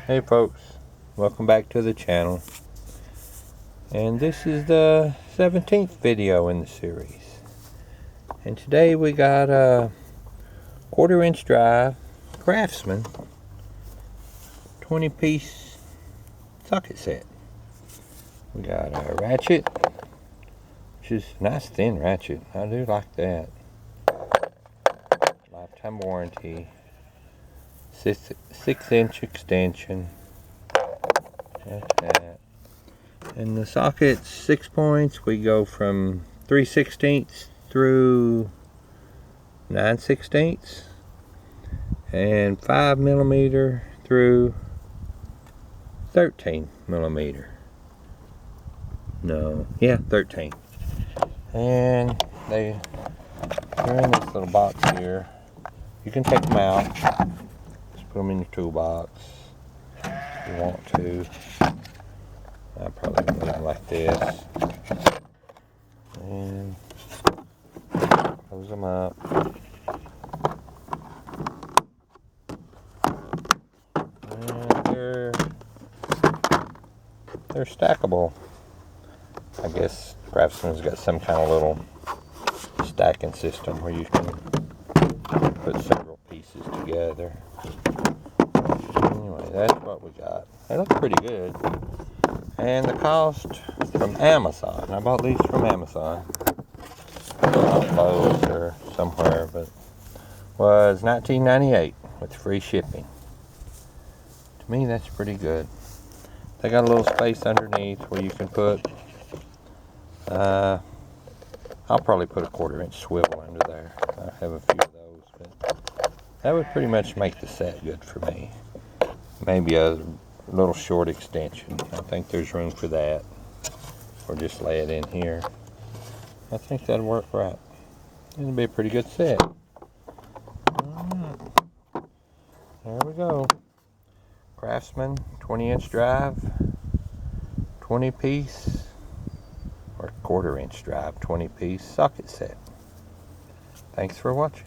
Hey folks, welcome back to the channel, and this is the 17th video in the series, and today we got a 1/4" drive Craftsman 20-piece socket set. We got a ratchet, which is a nice thin ratchet. I do like that. Lifetime warranty. 6-inch extension. That's that. And the socket's 6 points. We go from 3/16 through 9/16, and 5mm through 13mm. No, yeah, 13. And they're in this little box here. You can take them out. Put them in your toolbox if you want to. I'm probably going to leave them like this. And close them up. And they're stackable. I guess Craftsman's got some kind of little stacking system where you can put several pieces together. Anyway, that's what we got. They look pretty good. And the cost from Amazon, I bought these from Amazon, not Lowe's or somewhere, but was $19.98 with free shipping. To me, that's pretty good. They got a little space underneath where you can put, I'll probably put a 1/4" swivel under there. I have a few of those, but that would pretty much make the set good for me. Maybe a little short extension. I think there's room for that. Or just lay it in here. I think that'll work right. It'll be a pretty good set. Alright. There we go. Craftsman 20-inch drive, 20-piece, or 1/4" drive, 20-piece socket set. Thanks for watching.